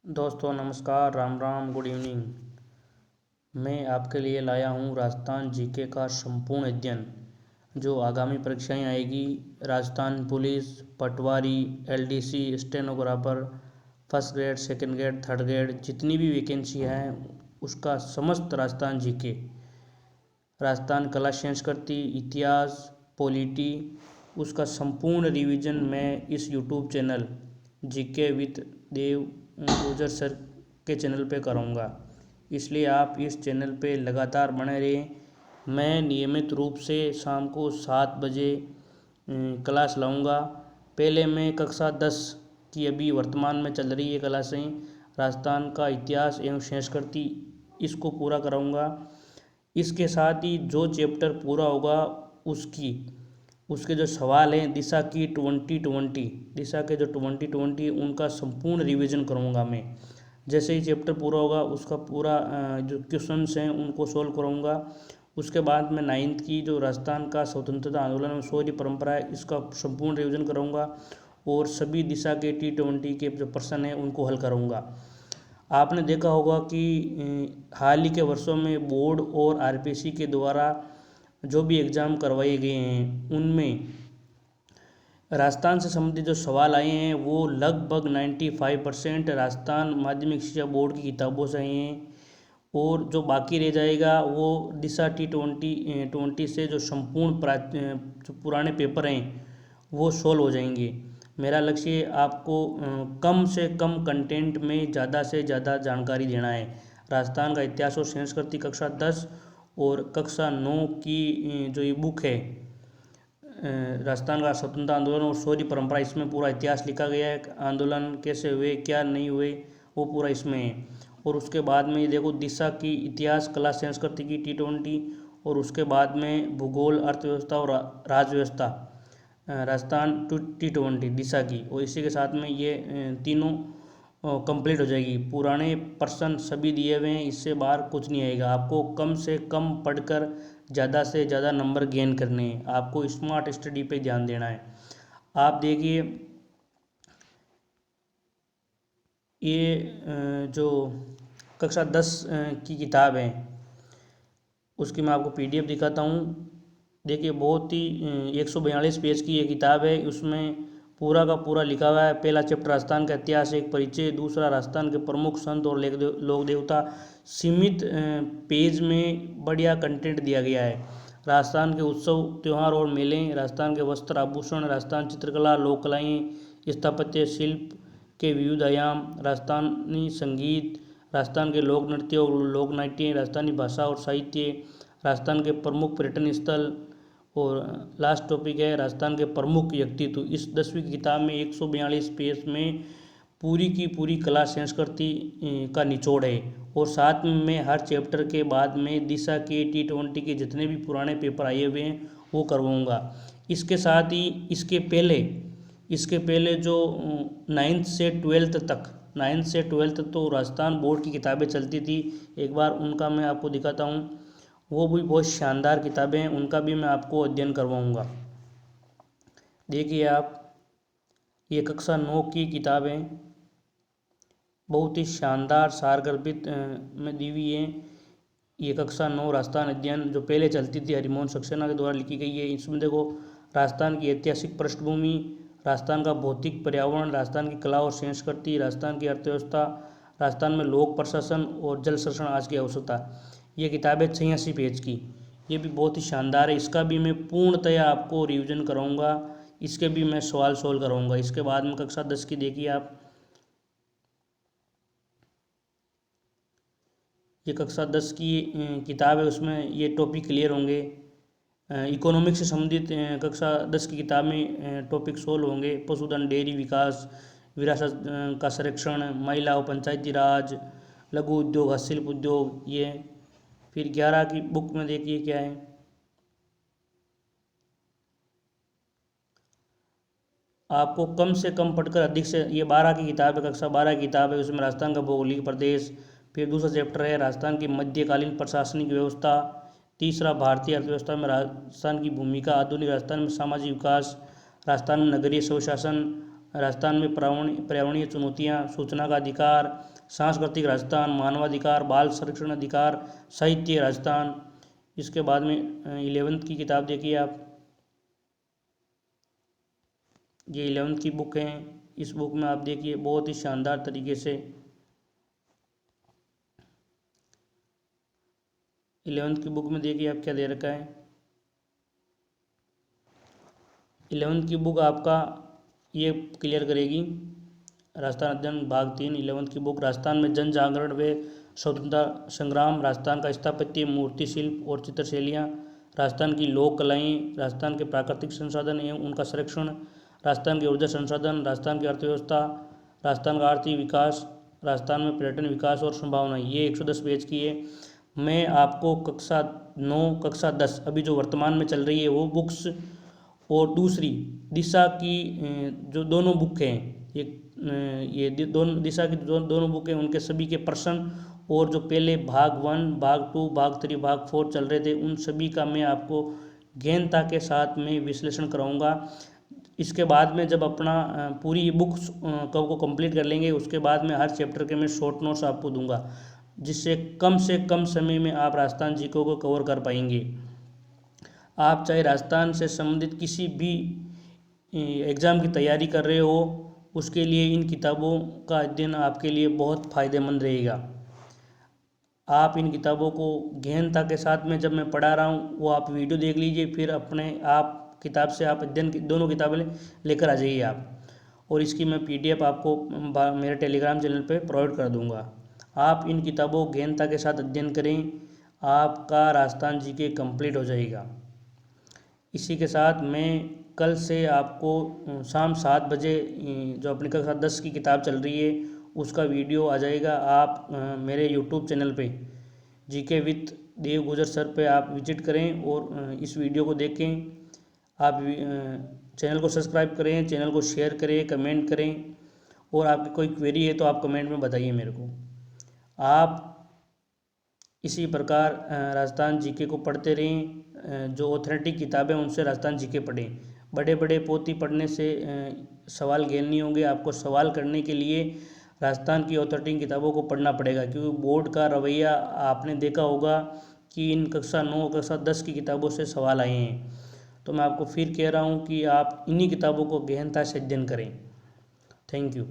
दोस्तों नमस्कार, Ram Ram, good evening. मैं आपके लिए लाया हूँ राजस्थान जीके का संपूर्ण अध्ययन जो आगामी परीक्षाएं आएगी। Rajasthan police, patwari, LDC, stenographer, first grade, second grade, third grade, जितनी भी वैकेंसी है उसका समस्त राजस्थान जीके, राजस्थान कला संस्कृति, इतिहास, पॉलिटी, उसका संपूर्ण रिवीजन मैं इस यूट्यूब चैनल जीके विद देव गुजर सर के चैनल पे करूँगा। इसलिए आप इस चैनल पे लगातार बने रहें। मैं नियमित रूप से शाम को 7 बजे क्लास लाऊंगा। पहले मैं कक्षा 10 की अभी वर्तमान में चल रही है क्लासें, राजस्थान का इतिहास एवं संस्कृति, इसको पूरा कराऊंगा। इसके साथ ही जो चैप्टर पूरा होगा उसके जो सवाल हैं दिशा की 2020, दिशा के जो 2020 उनका संपूर्ण रिवीजन करूँगा मैं। जैसे ही चैप्टर पूरा होगा उसका पूरा जो क्वेश्चंस हैं उनको सॉल्व करूँगा। उसके बाद मैं 9th की जो राजस्थान का स्वतंत्रता आंदोलन और शौर्य परंपरा है इसका संपूर्ण रिवीजन करूँगा और सभी दिशा के T20 के जो प्रश्न हैं उनको हल करूँगा। आपने देखा होगा कि हाल ही के वर्षों में बोर्ड और आरपीएससी के द्वारा जो भी एग्ज़ाम करवाए गए हैं उनमें राजस्थान से संबंधित जो सवाल आए हैं वो लगभग 95% राजस्थान माध्यमिक शिक्षा बोर्ड की किताबों से आए हैं और जो बाकी रह जाएगा वो दिशा T20 से जो संपूर्ण जो पुराने पेपर हैं वो सोल्व हो जाएंगे। मेरा लक्ष्य आपको कम से कम कंटेंट में ज़्यादा से ज़्यादा जानकारी देना है। राजस्थान का इतिहास और संस्कृति कक्षा 10 और कक्षा 9 की जो ये बुक है राजस्थान का स्वतंत्रता आंदोलन और शौर्य परंपरा, इसमें पूरा इतिहास लिखा गया है, आंदोलन कैसे हुए क्या नहीं हुए वो पूरा इसमें है। और उसके बाद में ये देखो दिशा की इतिहास कला संस्कृति की T20 और उसके बाद में भूगोल, अर्थव्यवस्था और राजव्यवस्था राजस्थान T20 दिशा की, और इसी के साथ में ये तीनों कंप्लीट हो जाएगी। पुराने प्रश्न सभी दिए हुए हैं, इससे बाहर कुछ नहीं आएगा। आपको कम से कम पढ़कर ज़्यादा से ज़्यादा नंबर गेन करने हैं। आपको स्मार्ट स्टडी पे ध्यान देना है। आप देखिए ये जो कक्षा 10 की किताब है उसकी मैं आपको PDF दिखाता हूँ। देखिए बहुत ही 142 पेज की ये किताब है। उसमें पूरा का पूरा लिखा हुआ है। पहला चैप्टर राजस्थान का इतिहास एक परिचय, दूसरा राजस्थान के प्रमुख संत और लोक देवता। सीमित पेज में बढ़िया कंटेंट दिया गया है। राजस्थान के उत्सव, त्यौहार और मेले, राजस्थान के वस्त्र आभूषण, राजस्थान चित्रकला, लोक कलाएँ, स्थापत्य शिल्प के विविध आयाम, राजस्थानी संगीत, राजस्थान के लोक नृत्य और लोक नाट्य, राजस्थानी भाषा और साहित्य, राजस्थान के प्रमुख पर्यटन स्थल, और लास्ट टॉपिक है राजस्थान के प्रमुख व्यक्तित्व। इस 10वीं किताब में 142 पेज में पूरी की पूरी कला संस्कृति का निचोड़ है। और साथ में मैं हर चैप्टर के बाद में दिशा के T20 के जितने भी पुराने पेपर आए हुए हैं वो करवाऊँगा। इसके साथ ही इसके पहले जो 9th से 12th तक, 9th से 12th तो राजस्थान बोर्ड की किताबें चलती थी। एक बार उनका मैं आपको दिखाता हूँ। वो भी बहुत शानदार किताबें हैं, उनका भी मैं आपको अध्ययन करवाऊँगा। देखिए आप, ये कक्षा 9 की किताबें बहुत ही शानदार सारगर्भित में दी हुई है। ये कक्षा 9 राजस्थान अध्ययन जो पहले चलती थी हरिमोहन सक्सेना के द्वारा लिखी गई है। इसमें देखो राजस्थान की ऐतिहासिक पृष्ठभूमि, राजस्थान का भौतिक पर्यावरण, राजस्थान की कला और संस्कृति, राजस्थान की अर्थव्यवस्था, राजस्थान में लोक प्रशासन और जल संरक्षण आज की आवश्यकता। ये किताब है 86 पेज की। ये भी बहुत ही शानदार है। इसका भी मैं पूर्णतया आपको रिवीजन कराऊंगा, इसके भी मैं सवाल सोल्व कराऊंगा। इसके बाद में कक्षा 10 की देखिए आप, ये कक्षा 10 की किताब है, उसमें ये टॉपिक क्लियर होंगे। इकोनॉमिक्स से संबंधित कक्षा 10 की किताब में टॉपिक सोल्व होंगे। पशुधन, डेयरी विकास, विरासत का संरक्षण, महिला और पंचायती राज, लघु उद्योग, हस्तशिल्प उद्योग। ये फिर 11 की बुक में देखिए क्या है, आपको कम से कम पढ़कर अधिक से, ये 12 की किताब है, कक्षा 12 की किताब है। उसमें राजस्थान का भौगोलिक प्रदेश, फिर दूसरा चैप्टर है राजस्थान की मध्यकालीन प्रशासनिक व्यवस्था, तीसरा भारतीय अर्थव्यवस्था में राजस्थान की भूमिका, आधुनिक राजस्थान में सामाजिक विकास, राजस्थान में नगरीय स्वशासन, राजस्थान में पर्यावरणीय चुनौतियाँ, सूचना का अधिकार, सांस्कृतिक राजस्थान, मानवाधिकार, बाल संरक्षण अधिकार, साहित्य राजस्थान। इसके बाद में 11th की किताब देखिए आप, ये 11th की बुक है। इस बुक में आप देखिए बहुत ही शानदार तरीके से 11th की बुक में देखिए आप क्या दे रखा है। 11th की बुक आपका ये क्लियर करेगी। राजस्थान अध्ययन भाग 3 11th की बुक, राजस्थान में जन जागरण व स्वतंत्रता संग्राम, राजस्थान का स्थापत्य, मूर्ति शिल्प और चित्रशैलियाँ, राजस्थान की लोक कलाएँ, राजस्थान के प्राकृतिक संसाधन एवं उनका संरक्षण, राजस्थान के ऊर्जा संसाधन, राजस्थान की अर्थव्यवस्था, राजस्थान का आर्थिक विकास, राजस्थान में पर्यटन विकास और संभावनाएं। ये 110 पेज की है। मैं आपको कक्षा 9, कक्षा 10 अभी जो वर्तमान में चल रही है वो बुक्स, और दूसरी दिशा की जो दोनों बुक हैं, ये दोनों दिशा की दोनों बुक हैं, उनके सभी के प्रश्न और जो पहले भाग 1, भाग 2, भाग 3, भाग 4 चल रहे थे, उन सभी का मैं आपको गहनता के साथ में विश्लेषण कराऊंगा। इसके बाद में जब अपना पूरी बुक्स को कंप्लीट कर लेंगे, उसके बाद में हर चैप्टर के मैं शॉर्ट नोट्स आपको दूंगा, जिससे कम से कम समय में आप राजस्थान जीके को कवर कर पाएंगे। आप चाहे राजस्थान से संबंधित किसी भी एग्ज़ाम की तैयारी कर रहे हो, उसके लिए इन किताबों का अध्ययन आपके लिए बहुत फ़ायदेमंद रहेगा। आप इन किताबों को गहनता के साथ में जब मैं पढ़ा रहा हूँ, वो आप वीडियो देख लीजिए, फिर अपने आप किताब से आप अध्ययन की दोनों किताबें लेकर आ जाइए आप, और इसकी मैं PDF आपको मेरे टेलीग्राम चैनल पे प्रोवाइड कर दूँगा। आप इन किताबों को गहनता के साथ अध्ययन करें, आपका राजस्थान जीके कंप्लीट हो जाएगा। इसी के साथ मैं कल से आपको शाम 7 बजे जो अपनी कक्षा 10 की किताब चल रही है उसका वीडियो आ जाएगा। आप मेरे YouTube चैनल पे जीके विद देव गुजर सर पे आप विजिट करें और इस वीडियो को देखें। आप चैनल को सब्सक्राइब करें, चैनल को शेयर करें, कमेंट करें, और आपकी कोई क्वेरी है तो आप कमेंट में बताइए मेरे को। आप इसी प्रकार राजस्थान जीके को पढ़ते रहें। जो ऑथेंटिक किताबें उनसे राजस्थान जीके पढ़ें। बड़े बड़े पोथी पढ़ने से सवाल गैल नहीं होंगे। आपको सवाल करने के लिए राजस्थान की ऑथेंटिक किताबों को पढ़ना पड़ेगा, क्योंकि बोर्ड का रवैया आपने देखा होगा कि इन कक्षा 9, कक्षा 10 की किताबों से सवाल आए हैं। तो मैं आपको फिर कह रहा हूँ कि आप इन्हीं किताबों को गहनता से अध्ययन करें। Thank you.